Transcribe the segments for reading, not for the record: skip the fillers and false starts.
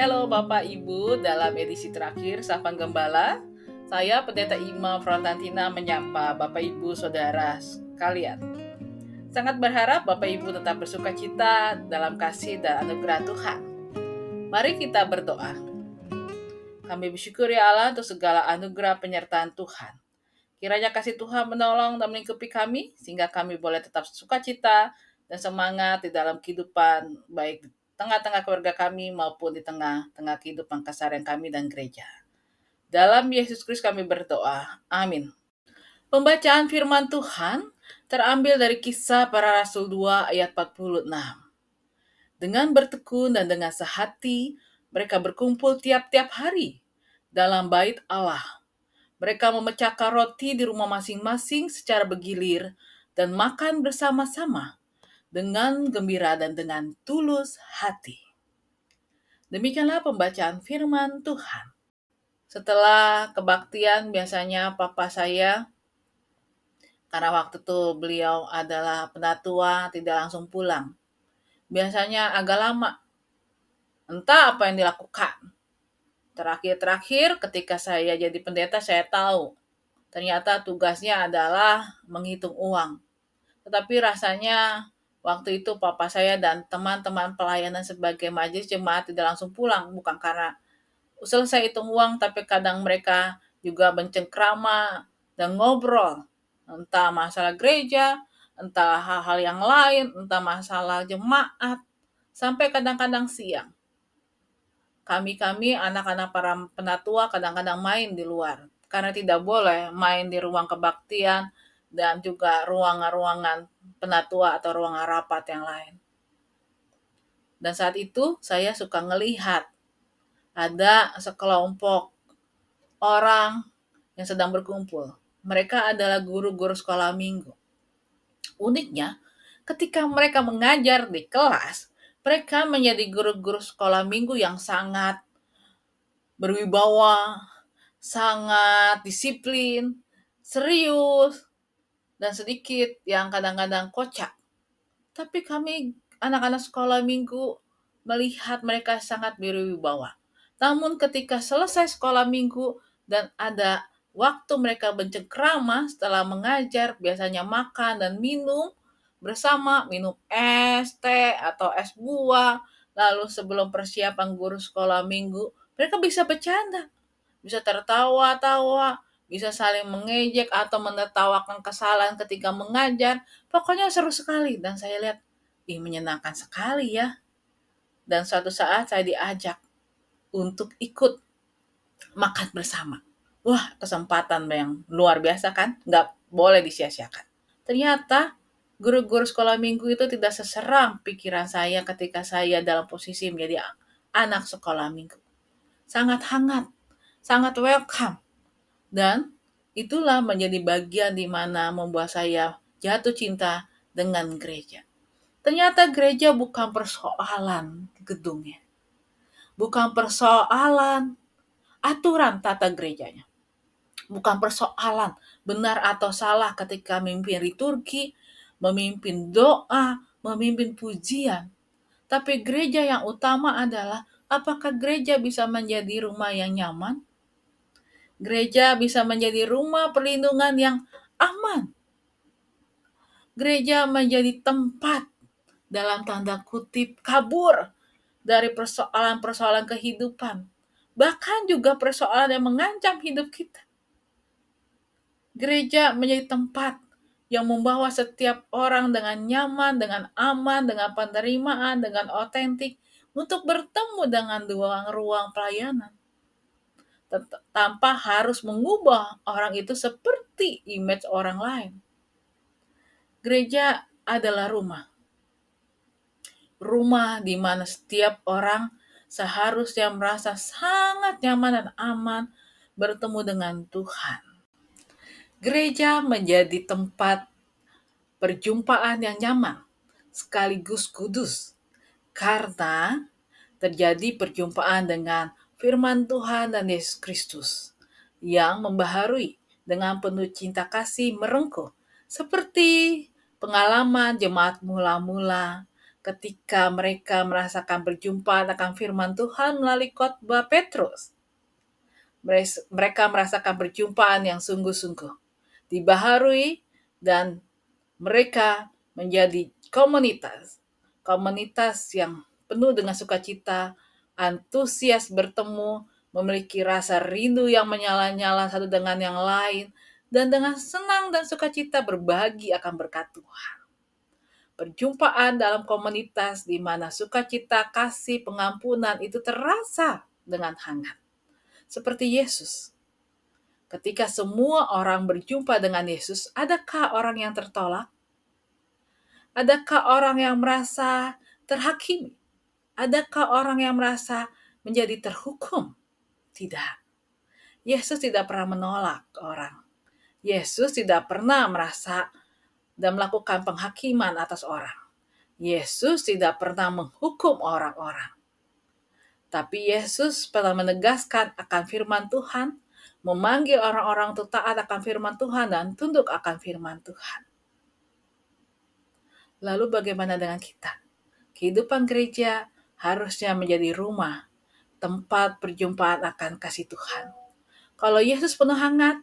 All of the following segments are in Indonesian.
Shalom Bapak Ibu, dalam edisi terakhir Safan Gembala, saya Pendeta Ima Frontantina menyapa Bapak Ibu Saudara sekalian. Sangat berharap Bapak Ibu tetap bersukacita dalam kasih dan anugerah Tuhan. Mari kita berdoa. Kami bersyukur ya Allah untuk segala anugerah penyertaan Tuhan. Kiranya kasih Tuhan menolong dan melingkupi kami, sehingga kami boleh tetap sukacita dan semangat di dalam kehidupan, baik di tengah-tengah keluarga kami maupun di tengah-tengah kehidupan keseharian kami dan gereja. Dalam Yesus Kristus kami berdoa. Amin. Pembacaan firman Tuhan terambil dari Kisah Para Rasul 2 ayat 46. Dengan bertekun dan dengan sehati, mereka berkumpul tiap-tiap hari dalam bait Allah. Mereka memecahkan roti di rumah masing-masing secara bergilir dan makan bersama-sama dengan gembira dan dengan tulus hati. Demikianlah pembacaan firman Tuhan. Setelah kebaktian, biasanya papa saya, karena waktu itu beliau adalah penatua, tidak langsung pulang. Biasanya agak lama. Entah apa yang dilakukan. Terakhir ketika saya jadi pendeta, saya tahu ternyata tugasnya adalah menghitung uang. Tetapi rasanya waktu itu papa saya dan teman-teman pelayanan sebagai majelis jemaat tidak langsung pulang. Bukan karena selesai hitung uang, tapi kadang mereka juga mencengkrama dan ngobrol. Entah masalah gereja, entah hal-hal yang lain, entah masalah jemaat, sampai kadang-kadang siang. Kami anak-anak para penatua kadang-kadang main di luar. Karena tidak boleh main di ruang kebaktian dan juga ruangan-ruangan penatua atau ruangan rapat yang lain. Dan saat itu saya suka ngelihat ada sekelompok orang yang sedang berkumpul. Mereka adalah guru-guru sekolah minggu. Uniknya, ketika mereka mengajar di kelas, mereka menjadi guru-guru sekolah minggu yang sangat berwibawa, sangat disiplin, serius, dan sedikit yang kadang-kadang kocak. Tapi kami anak-anak sekolah minggu melihat mereka sangat berwibawa. Namun ketika selesai sekolah minggu dan ada waktu mereka bercengkrama setelah mengajar, biasanya makan dan minum bersama, minum es, teh, atau es buah. Lalu sebelum persiapan guru sekolah minggu, mereka bisa bercanda, bisa tertawa-tawa, bisa saling mengejek atau menertawakan kesalahan ketika mengajar. Pokoknya seru sekali. Dan saya lihat, menyenangkan sekali ya. Dan suatu saat saya diajak untuk ikut makan bersama. Wah, kesempatan yang luar biasa kan? Nggak boleh disia-siakan. Ternyata guru-guru sekolah minggu itu tidak seseram pikiran saya ketika saya dalam posisi menjadi anak sekolah minggu. Sangat hangat, sangat welcome. Dan itulah menjadi bagian di mana membuat saya jatuh cinta dengan gereja. Ternyata gereja bukan persoalan gedungnya. Bukan persoalan aturan tata gerejanya. Bukan persoalan benar atau salah ketika memimpin liturgi, memimpin doa, memimpin pujian. Tapi gereja yang utama adalah apakah gereja bisa menjadi rumah yang nyaman? Gereja bisa menjadi rumah perlindungan yang aman. Gereja menjadi tempat dalam tanda kutip kabur dari persoalan-persoalan kehidupan. Bahkan juga persoalan yang mengancam hidup kita. Gereja menjadi tempat yang membawa setiap orang dengan nyaman, dengan aman, dengan penerimaan, dengan otentik untuk bertemu dengan ruang pelayanan. Tanpa harus mengubah orang itu seperti image orang lain. Gereja adalah rumah. Rumah di mana setiap orang seharusnya merasa sangat nyaman dan aman bertemu dengan Tuhan. Gereja menjadi tempat perjumpaan yang nyaman, sekaligus kudus, karena terjadi perjumpaan dengan firman Tuhan dan Yesus Kristus yang membaharui dengan penuh cinta kasih merengkuh, seperti pengalaman jemaat mula-mula ketika mereka merasakan berjumpa akan firman Tuhan melalui khotbah Petrus. Mereka merasakan perjumpaan yang sungguh-sungguh, dibaharui, dan mereka menjadi komunitas yang penuh dengan sukacita, antusias bertemu, memiliki rasa rindu yang menyala-nyala satu dengan yang lain, dan dengan senang dan sukacita berbagi akan berkat Tuhan. Perjumpaan dalam komunitas di mana sukacita, kasih, pengampunan itu terasa dengan hangat. Seperti Yesus. Ketika semua orang berjumpa dengan Yesus, adakah orang yang tertolak? Adakah orang yang merasa terhakimi? Adakah orang yang merasa menjadi terhukum? Tidak. Yesus tidak pernah menolak orang. Yesus tidak pernah merasa dan melakukan penghakiman atas orang. Yesus tidak pernah menghukum orang-orang. Tapi Yesus pernah menegaskan akan firman Tuhan, memanggil orang-orang untuk taat akan firman Tuhan dan tunduk akan firman Tuhan. Lalu bagaimana dengan kita? Kehidupan gereja harusnya menjadi rumah, tempat perjumpaan akan kasih Tuhan. Kalau Yesus penuh hangat,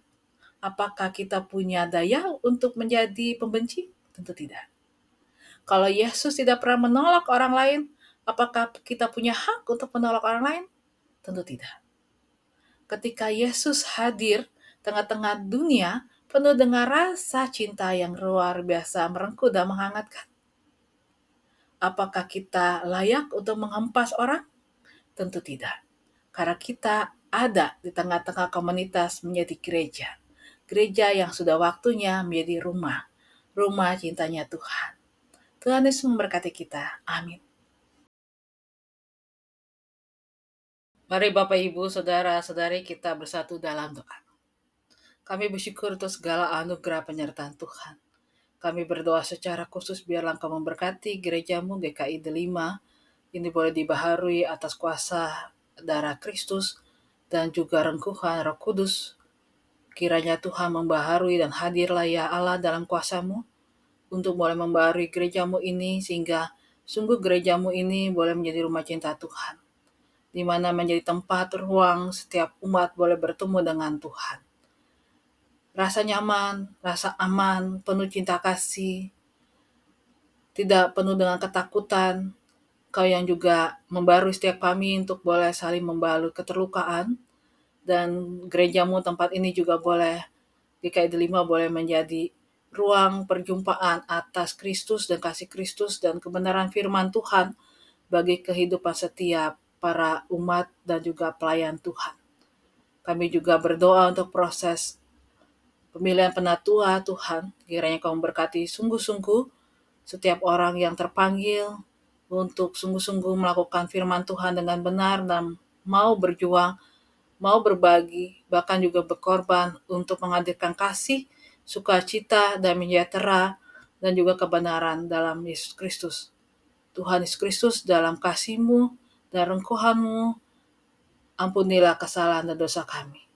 apakah kita punya daya untuk menjadi pembenci? Tentu tidak. Kalau Yesus tidak pernah menolak orang lain, apakah kita punya hak untuk menolak orang lain? Tentu tidak. Ketika Yesus hadir tengah-tengah dunia penuh dengan rasa cinta yang luar biasa merengkuh dan menghangatkan. Apakah kita layak untuk menghempas orang? Tentu tidak. Karena kita ada di tengah-tengah komunitas menjadi gereja. Gereja yang sudah waktunya menjadi rumah. Rumah cintanya Tuhan. Tuhan Yesus memberkati kita. Amin. Mari Bapak, Ibu, Saudara-saudari kita bersatu dalam doa. Kami bersyukur untuk segala anugerah penyertaan Tuhan. Kami berdoa secara khusus biarlah Engkau memberkati gerejamu GKI Delima. Ini boleh dibaharui atas kuasa darah Kristus dan juga rengkuhan Roh Kudus. Kiranya Tuhan membaharui dan hadirlah ya Allah dalam kuasa-Mu untuk boleh membaharui gerejamu ini sehingga sungguh gerejamu ini boleh menjadi rumah cinta Tuhan, di mana menjadi tempat ruang setiap umat boleh bertemu dengan Tuhan. Rasa nyaman, rasa aman, penuh cinta kasih, tidak penuh dengan ketakutan. Kau yang juga membarui setiap kami untuk boleh saling membalut keterlukaan, dan gerejamu tempat ini juga boleh, GKI Delima boleh menjadi ruang perjumpaan atas Kristus dan kasih Kristus dan kebenaran firman Tuhan bagi kehidupan setiap para umat dan juga pelayan Tuhan. Kami juga berdoa untuk proses pemilihan penatua Tuhan. Kiranya Kau memberkati sungguh-sungguh setiap orang yang terpanggil untuk sungguh-sungguh melakukan firman Tuhan dengan benar dan mau berjuang, mau berbagi, bahkan juga berkorban untuk menghadirkan kasih, sukacita, dan sejahtera, dan juga kebenaran dalam Yesus Kristus. Tuhan Yesus Kristus dalam kasih-Mu dan rengkuhan-Mu, ampunilah kesalahan dan dosa kami.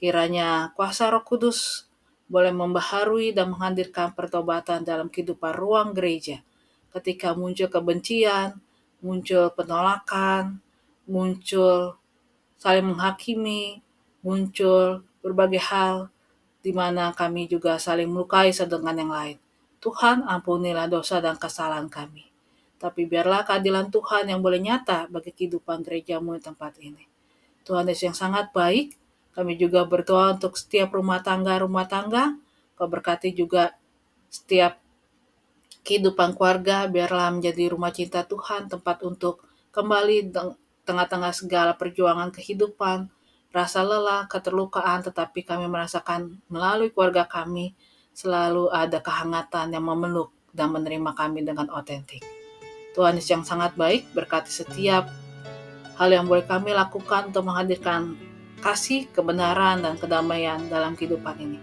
Kiranya kuasa Roh Kudus boleh membaharui dan menghadirkan pertobatan dalam kehidupan ruang gereja. Ketika muncul kebencian, muncul penolakan, muncul saling menghakimi, muncul berbagai hal di mana kami juga saling melukai satu dengan yang lain. Tuhan, ampunilah dosa dan kesalahan kami. Tapi biarlah keadilan Tuhan yang boleh nyata bagi kehidupan gerejamu di tempat ini. Tuhan Yesus yang sangat baik, kami juga berdoa untuk setiap rumah tangga, Kau berkati juga setiap kehidupan keluarga, biarlah menjadi rumah cinta Tuhan, tempat untuk kembali tengah-tengah segala perjuangan kehidupan, rasa lelah, keterlukaan, tetapi kami merasakan melalui keluarga kami selalu ada kehangatan yang memeluk dan menerima kami dengan otentik. Tuhan Yesus yang sangat baik, berkati setiap hal yang boleh kami lakukan untuk menghadirkan kasih, kebenaran, dan kedamaian dalam kehidupan ini.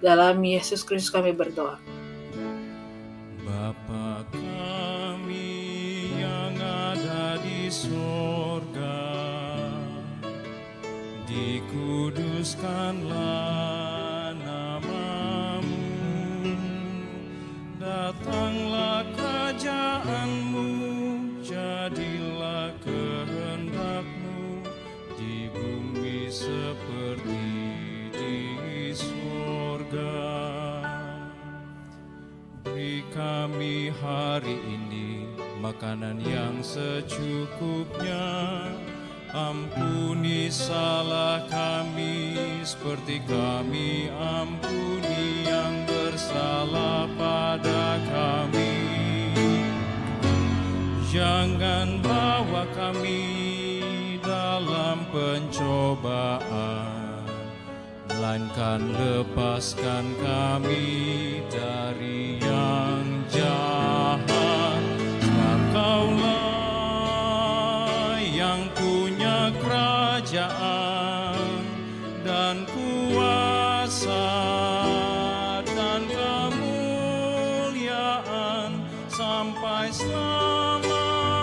Dalam Yesus Kristus kami berdoa. Bapa kami yang ada di sorga, dikuduskanlah nama-Mu, datanglah kerajaan-Mu, makanan yang secukupnya. Ampuni salah kami seperti kami ampuni yang bersalah pada kami. Jangan bawa kami dalam pencobaan, melainkan lepaskan kami dari yang jahat. Sebab Kaulah yang punya kerajaan dan kuasa dan kemuliaan sampai selamanya.